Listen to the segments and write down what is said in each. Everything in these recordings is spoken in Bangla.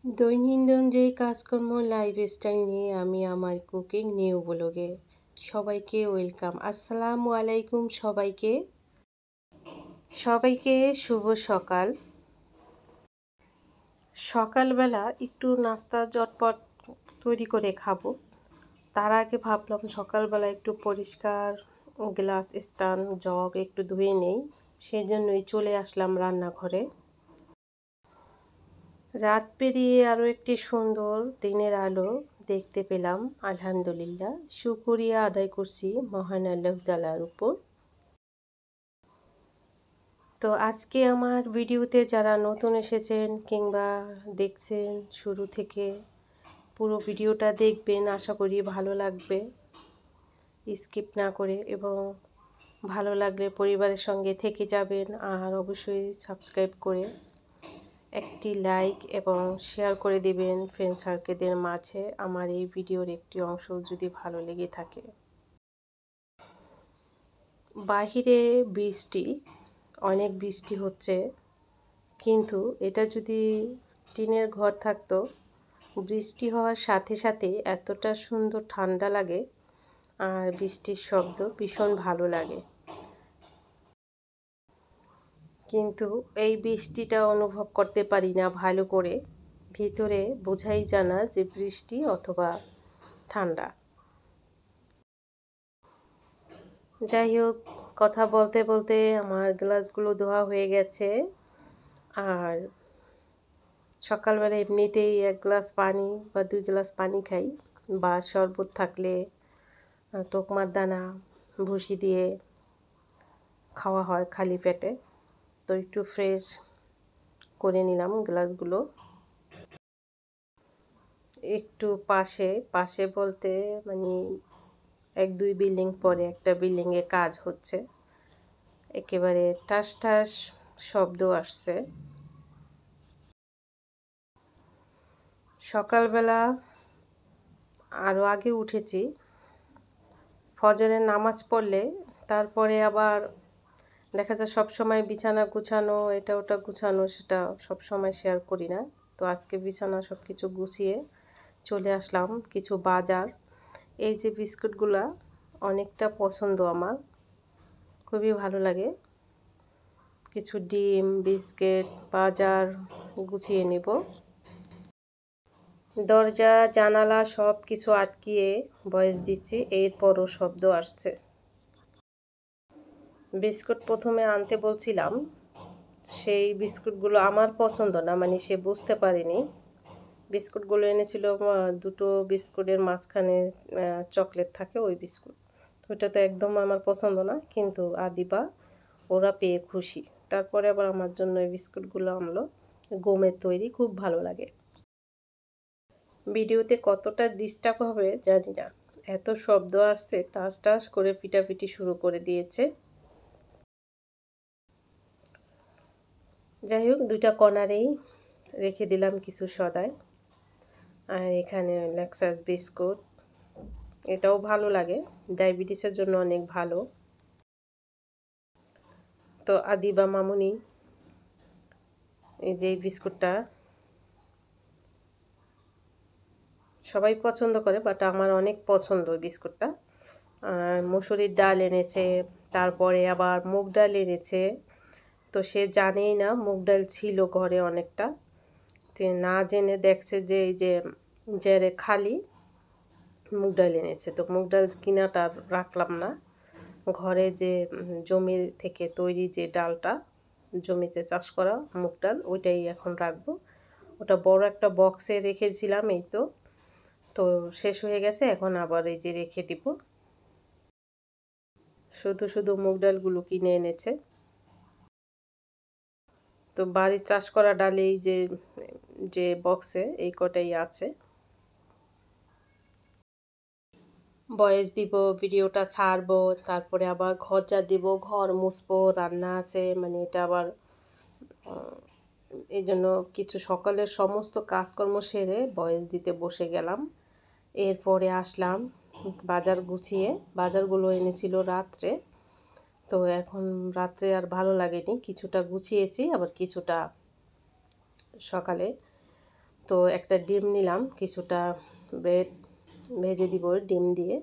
দৈনন্দিন যে কাজকর্ম লাইফস্টাইল নিয়ে আমি আমার কুকিং নিউ ব্লগে সবাইকে ওয়েলকাম। আসসালামু আলাইকুম সবাইকে। সবাইকে শুভ সকাল। সকালবেলা একটু নাস্তা চটপট তৈরি করে খাবো, তার আগে ভাবলাম সকালবেলা একটু পরিষ্কার গ্লাস স্ট্যান্ড জগ একটু ধুয়ে নেই, সেই জন্যই চলে আসলাম রান্নাঘরে। রাত পেরিয়ে আরও একটি সুন্দর দিনের আলো দেখতে পেলাম। আলহামদুলিল্লাহ, শুকরিয়া আদায় করছি মহান আল্লাহ তাআলার উপর। তো আজকে আমার ভিডিওতে যারা নতুন এসেছেন কিংবা দেখছেন শুরু থেকে পুরো ভিডিওটা দেখবেন, আশা করি ভালো লাগবে, স্কিপ না করে, এবং ভালো লাগলে পরিবারের সঙ্গে থেকে যাবেন। আর অবশ্যই সাবস্ক্রাইব করে একটি লাইক এবং শেয়ার করে দিবেন ফ্রেন্ড সার্কেলদের মাঝে আমার এই ভিডিওর একটি অংশ যদি ভালো লেগে থাকে। বাহিরে বৃষ্টি, অনেক বৃষ্টি হচ্ছে, কিন্তু এটা যদি টিনের ঘর থাকতো, বৃষ্টি হওয়ার সাথে সাথে এতটা সুন্দর ঠান্ডা লাগে আর বৃষ্টির শব্দ ভীষণ ভালো লাগে। কিন্তু এই বৃষ্টিটা অনুভব করতে পারি না ভালো করে, ভিতরে বোঝাই জানা যে বৃষ্টি অথবা ঠান্ডা। যাই হোক, কথা বলতে বলতে আমার গ্লাসগুলো ধোয়া হয়ে গেছে। আর সকালবেলা এমনিতেই 1 গ্লাস পানি বা 2 গ্লাস পানি খাই, বা শরবত থাকলে তোকমার দানা ভুসি দিয়ে খাওয়া হয় খালি পেটে। তো একটু ফ্রেশ করে নিলাম গ্লাসগুলো। একটু পাশে বলতে মানে 1-2 বিল্ডিং পরে একটা বিল্ডিংয়ে কাজ হচ্ছে, একেবারে ঠাস ঠাস শব্দ আসছে। সকালবেলা আরও আগে উঠেছি, ফজরের নামাজ পড়লে তারপরে আবার দেখা যায় সবসময় বিছানা গুছানো, এটা ওটা গুছানো, সেটা সবসময় শেয়ার করি না। তো আজকে বিছানা সব কিছু গুছিয়ে চলে আসলাম কিছু বাজার। এই যে বিস্কুটগুলা অনেকটা পছন্দ আমার, খুবই ভালো লাগে। কিছু ডিম, বিস্কিট, বাজার গুছিয়ে নেব। দরজা জানালা সব কিছু আটকিয়ে ভয়েস দিচ্ছি, এরপরও শব্দ আসছে। বিস্কুট প্রথমে আনতে বলছিলাম, সেই বিস্কুটগুলো আমার পছন্দ না, মানে সে বুঝতে পারেনি। বিস্কুটগুলো এনেছিল, দুটো বিস্কুটের মাঝখানে চকলেট থাকে, ওই বিস্কুট। তো ওটা তো একদম আমার পছন্দ না, কিন্তু আদিবা ওরা পেয়ে খুশি। তারপরে আবার আমার জন্য এই বিস্কুটগুলো আনলো, গমের তৈরি, খুব ভালো লাগে। ভিডিওতে কতটা ডিস্টার্ব হবে জানি না, এত শব্দ আসছে, টাস টাস করে পিটাপিটি শুরু করে দিয়েছে। যাই হোক, 2টা কর্নারেই রেখে দিলাম কিছু সদাই। আর এখানে লেক্সাস বিস্কুট, এটাও ভালো লাগে, ডায়াবেটিসের জন্য অনেক ভালো। তো আদিবা মামুনি এই যে বিস্কুটটা সবাই পছন্দ করে, বাট আমার অনেক পছন্দ ওই বিস্কুটটা। আর মুসুরির ডাল এনেছে, তারপরে আবার মুগ ডাল এনেছে। তো সে জানেই না মুগ ডাল ছিল ঘরে অনেকটা, যে না জেনে দেখছে যে এই যে খালি মুগ ডাল এনেছে। তো মুগ ডাল কিনাটা রাখলাম না, ঘরে যে জমির থেকে তৈরি যে ডালটা, জমিতে চাষ করা মুগ ডাল, ওইটাই এখন রাখবো। ওটা বড় একটা বক্সে রেখেছিলাম, এই তো শেষ হয়ে গেছে, এখন আবার এই যে রেখে দিব। শুধু শুধু মুগ ডালগুলো কিনে এনেছে। তো বাড়ির চাষ করা ডাল এই যে বক্সে এই কটাই আছে। ভয়েস দিব, ভিডিওটা ছাড়বো, তারপরে আবার ঘর ঝাড় দিব, ঘর মুছবো, রান্না আছে, মানে এটা আবার এই জন্য কিছু সকালের সমস্ত কাজকর্ম সেরে ভয়েস দিতে বসে গেলাম। এরপরে আসলাম বাজার গুছিয়ে, বাজারগুলো এনেছিল রাত্রে। তো এখন রাত্রে আর ভালো লাগেনি, কিছুটা গুছিয়েছি, আবার কিছুটা সকালে। তো একটা ডিম নিলাম, কিছুটা ব্রেড ভেজে দিব ডিম দিয়ে।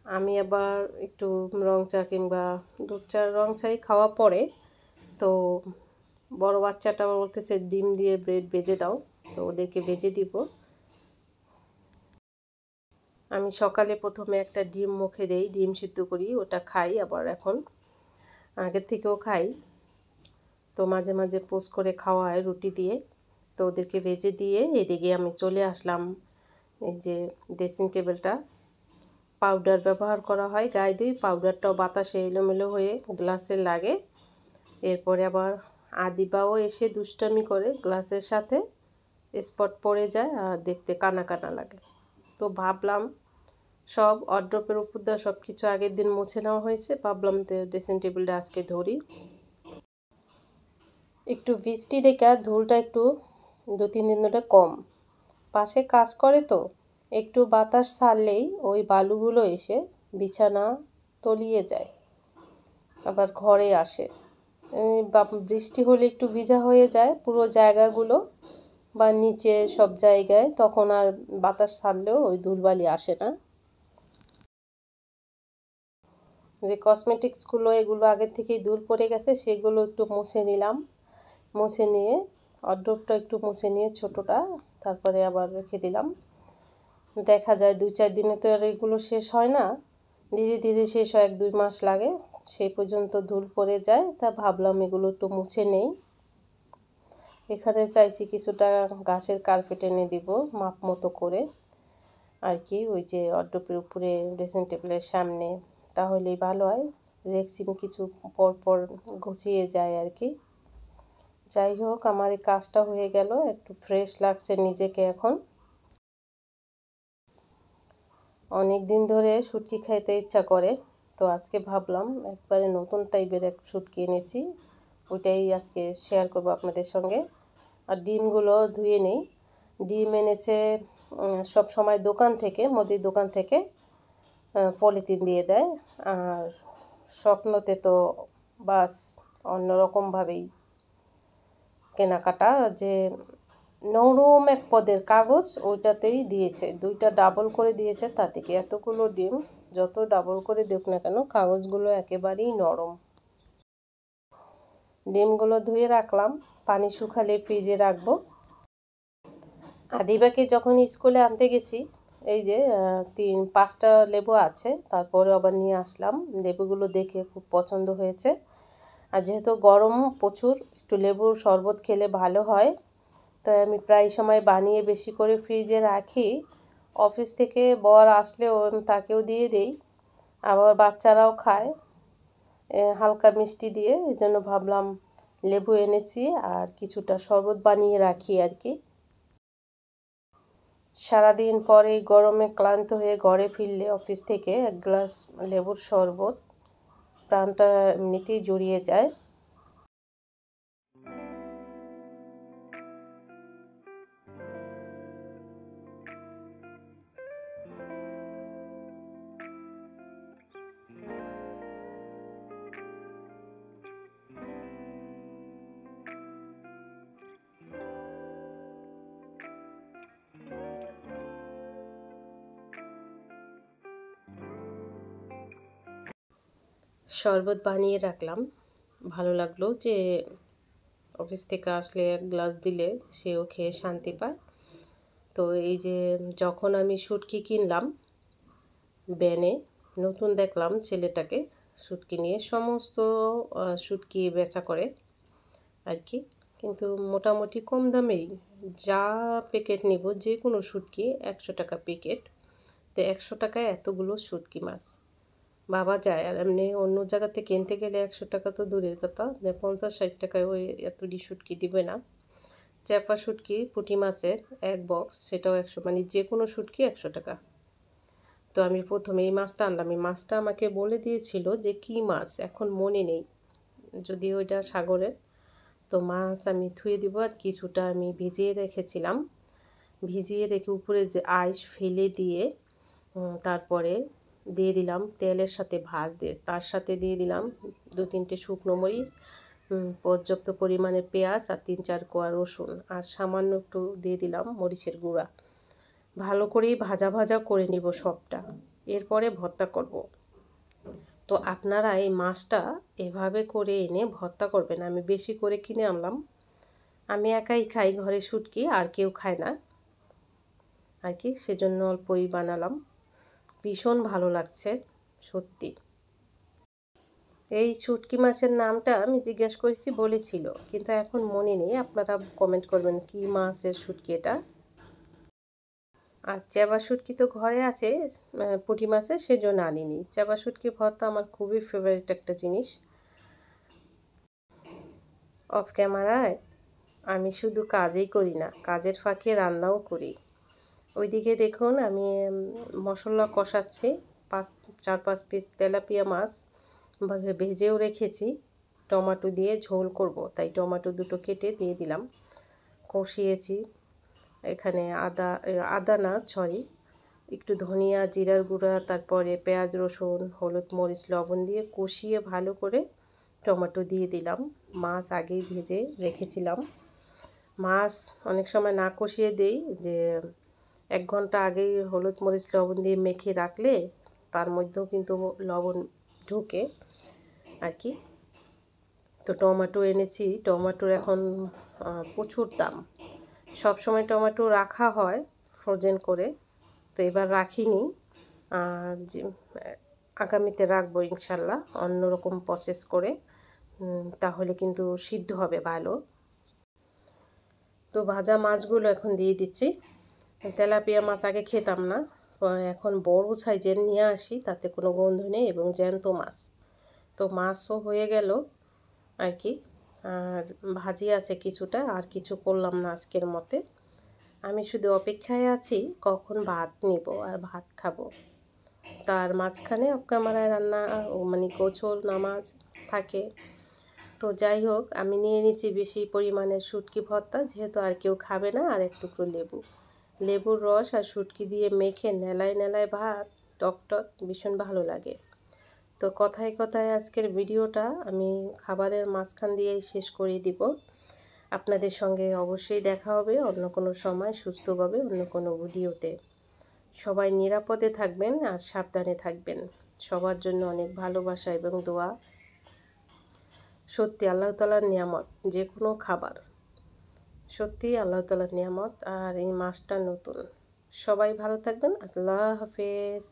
আমি আবার একটু রং চা কিংবা দুধ চা, রং চাই খাওয়া পরে। তো বড় বাচ্চাটা বলতেছে ডিম দিয়ে ব্রেড ভেজে দাও, তো ওদেরকে ভেজে দিব। আমি সকালে প্রথমে একটা ডিম মুখে দেই, ডিম সিদ্ধ করি, ওটা খাই। আবার এখন আগের থেকেও খাই, তো মাঝে মাঝে পোস্ট করে খাওয়া হয় রুটি দিয়ে। তো ওদেরকে ভেজে দিয়ে এদিকে আমি চলে আসলাম। এই যে ড্রেসিং টেবিলটা পাউডার ব্যবহার করা হয় গায়ে দিয়ে, পাউডারটাও বাতাসে এলোমেলো হয়ে গ্লাসে লাগে। এরপরে আবার আদিবাও এসে দুষ্টামি করে, গ্লাসের সাথে স্পট পড়ে যায় আর দেখতে কানা কানা লাগে। তো ভাবলাম সব ওয়ারড্রপের উপর দিয়ে সব কিছু আগের দিন মুছে নেওয়া হয়েছে, ভাবলাম ড্রেসিং টেবিলটা আজকে ধরি। একটু বৃষ্টি দেখে ধুলটা একটু 2-3 দিন ধরে কম, পাশে কাজ করে তো একটু বাতাস ছাড়লেই ওই বালুগুলো এসে বিছানা তলিয়ে যায়, আবার ঘরে আসে। বৃষ্টি হলে একটু ভিজা হয়ে যায় পুরো জায়গাগুলো বা নিচে সব জায়গায়, তখন আর বাতাস ছাড়লেও ওই ধুলবালি আসে না। যে কসমেটিক্সগুলো এগুলো আগের থেকেই ধুল পড়ে গেছে, সেগুলো একটু মুছে নিলাম। মুছে নিয়ে ওয়ারড্রপটা একটু মুছে নিয়ে ছোটোটা, তারপরে আবার রেখে দিলাম। দেখা যায় 2-4 দিনে তো আর এগুলো শেষ হয় না, ধীরে ধীরে শেষ হয়, 1-2 মাস লাগে, সেই পর্যন্ত ধুল পড়ে যায়। তা ভাবলাম এগুলো একটু মুছে নেই। এখানে চাইছি কিছুটা ঘাসের কার্পেট এনে দিব মাপ মতো করে আর কি, ওই যে ওয়ারড্রপের উপরে ড্রেসিং টেবিলের সামনে, তাহলেই ভালো হয়। রেক্সিন কিছু পর পর গুছিয়ে যায় আর কি। যাই হোক, আমার এই কাজটা হয়ে গেল, একটু ফ্রেশ লাগছে নিজেকে এখন। অনেক দিন ধরে শুটকি খাইতে ইচ্ছা করে, তো আজকে ভাবলাম একবারে নতুন টাইপের এক শুটকি এনেছি, ওইটাই আজকে শেয়ার করব আপনাদের সঙ্গে। আর ডিমগুলো ধুয়ে নেই। ডিম এনেছে সব সময় দোকান থেকে, মুদির দোকান থেকে পলিথিন দিয়ে দেয়। আর স্বপ্নতে তো বাস অন্যরকমভাবেই কেনাকাটা, যে নরম এক পদের কাগজ ওইটাতেই দিয়েছে, 2টা ডাবল করে দিয়েছে। তা থেকে এতগুলো ডিম যত ডাবল করে দেখ না কেন, কাগজগুলো একেবারেই নরম। ডিমগুলো ধুয়ে রাখলাম, পানি শুকালে ফ্রিজে রাখবো। আদিবাকে যখন স্কুলে আনতে গেছি, এই যে 3-5টা লেবু আছে, তারপরে আবার নিয়ে আসলাম। লেবুগুলো দেখে খুব পছন্দ হয়েছে। আর যেহেতু গরম প্রচুর, একটু লেবুর শরবত খেলে ভালো হয়, তাই আমি প্রায় সময় বানিয়ে বেশি করে ফ্রিজে রাখি। অফিস থেকে বর আসলেও তাকেও দিয়ে দেই, আবার বাচ্চারাও খায় হালকা মিষ্টি দিয়ে। এই জন্য ভাবলাম লেবু এনেছি আর কিছুটা শরবত বানিয়ে রাখি আর কি। সারাদিন পরে গরমে ক্লান্ত হয়ে ঘরে ফিরলে অফিস থেকে 1 গ্লাস লেবুর শরবত প্রাণটা এমনিতেই জুড়িয়ে যায়। শরবত বানিয়ে রাখলাম, ভালো লাগলো যে অফিস থেকে আসলে 1 গ্লাস দিলে সেও খেয়ে শান্তি পায়। তো এই যে যখন আমি শুটকি কিনলাম ব্যানে, নতুন দেখলাম ছেলেটাকে শুটকি নিয়ে, সমস্ত শুটকি বেচা করে আর কি, কিন্তু মোটামুটি কম দামেই। যা প্যাকেট নেব, যে কোনো শুটকি 100 টাকা প্যাকেট, তো 100 টাকায় এতগুলো শুটকি মাছ ভাবা যায়। আর এমনি অন্য জায়গাতে কিনতে গেলে 100 টাকা তো দূরের কথা, 50-60 টাকায় ওই এতটি শুটকি দিবে না। চ্যাপা শুটকি পুঁটি মাছের 1 বক্স, সেটাও 100, মানে যে কোনো শুটকি 100 টাকা। তো আমি প্রথমে এই মাছটা আনলাম। এই মাছটা আমাকে বলে দিয়েছিল যে কী মাছ, এখন মনে নেই, যদি ওইটা সাগরের। তো মাছ আমি ধুয়ে দিব, আর কিছুটা আমি ভিজিয়ে রেখেছিলাম। ভিজিয়ে রেখে উপরে যে আইস ফেলে দিয়ে তারপরে দিয়ে দিলাম তেলের সাথে দিয়ে, তার সাথে দিয়ে দিলাম 2-3টে শুকনো মরিচ, পর্যাপ্ত পরিমাণে পেঁয়াজ আর 3-4 কোয়া রসুন আর সামান্য একটু দিয়ে দিলাম মরিচের গুঁড়া। ভালো করেই ভাজা ভাজা করে নিব সবটা, এরপরে ভর্তা করব। তো আপনারা এই মাছটা এভাবে করে এনে ভর্তা করবেন। আমি বেশি করে কিনে আনলাম, আমি একাই খাই ঘরে শুটকি, আর কেউ খায় না আর কি, সেজন্য অল্পই বানালাম। ভীষণ ভালো লাগছে সত্যি। এই শুটকি মাছের নামটা আমি জিজ্ঞেস করেছি বলেছিল, কিন্তু এখন মনে নেই, আপনারা কমেন্ট করবেন কি মাছের শুটকি এটা। আর চেবা শুটকি তো ঘরে আছে পুঁটি মাছের, সেজন্য আনিনি। চেবা শুটকি ভর্তা আমার খুবই ফেভারিট একটা জিনিস। অফ ক্যামেরায় আমি শুধু কাজই করি না, কাজের ফাঁকে রান্নাও করি। ওইদিকে দেখুন আমি মশলা কষাচ্ছি। 4-5 পিস তেলাপিয়া মাছ ভাবে ভেজেও রেখেছি, টমেটো দিয়ে ঝোল করব, তাই টমেটো দুটো কেটে দিয়ে দিলাম। কষিয়েছি, এখানে আদা না সরি একটু ধনিয়া জিরার গুঁড়া, তারপরে পেঁয়াজ রসুন হলুদ মরিচ লবণ দিয়ে কষিয়ে ভালো করে টমেটো দিয়ে দিলাম। মাছ আগেই ভেজে রেখেছিলাম। মাছ অনেক সময় না কষিয়ে দেই, যে 1 ঘন্টা আগেই হলুদ মরিচ লবণ দিয়ে মেখে রাখলে তার মধ্যেও কিন্তু লবণ ঢোকে আর কি। তো টমেটো এনেছি, টমেটোর এখন প্রচুর দাম। সব সময় টমেটো রাখা হয় ফ্রোজেন করে, তো এবার রাখিনি, আর আগামীতে রাখবো ইনশাল্লাহ অন্যরকম প্রসেস করে, তাহলে কিন্তু সিদ্ধ হবে ভালো। তো ভাজা মাছগুলো এখন দিয়ে দিচ্ছি। তেলাপিয়া মাছ আগে খেতাম না, এখন বড় সাইজের নিয়ে আসি, তাতে কোনো গন্ধ নেই এবং জ্যান্ত মাছ। তো মাছও হয়ে গেল আর কি, আর ভাজি আছে কিছুটা, আর কিছু করলাম না আজকের মতে। আমি শুধু অপেক্ষায় আছি কখন ভাত নেব আর ভাত খাবো। তার মাঝখানে অফ ক্যামেরায় রান্না মানে গোসল নামাজ থাকে। তো যাই হোক, আমি নিয়ে নিচ্ছি বেশি পরিমাণের শুটকি ভর্তা, যেহেতু আর কেউ খাবে না। আর একটু লেবুর রস আর শুটকি দিয়ে মেখে নেলায় নেলায় ভাত, টক টক, ভীষণ ভালো লাগে। তো কথায় কথায় আজকের ভিডিওটা আমি খাবারের মাঝখান দিয়েই শেষ করে দিব। আপনাদের সঙ্গে অবশ্যই দেখা হবে অন্য কোনো সময় সুস্থভাবে অন্য কোনো ভিডিওতে। সবাই নিরাপদে থাকবেন আর সাবধানে থাকবেন। সবার জন্য অনেক ভালোবাসা এবং দোয়া। সত্যি আল্লাহ তাআলার নিয়ামত যে কোনো খাবার, সত্যি আল্লাহ তাআলার নিয়ামত। আর এই মাছটা নতুন। সবাই ভালো থাকবেন। আল্লাহ হাফেজ।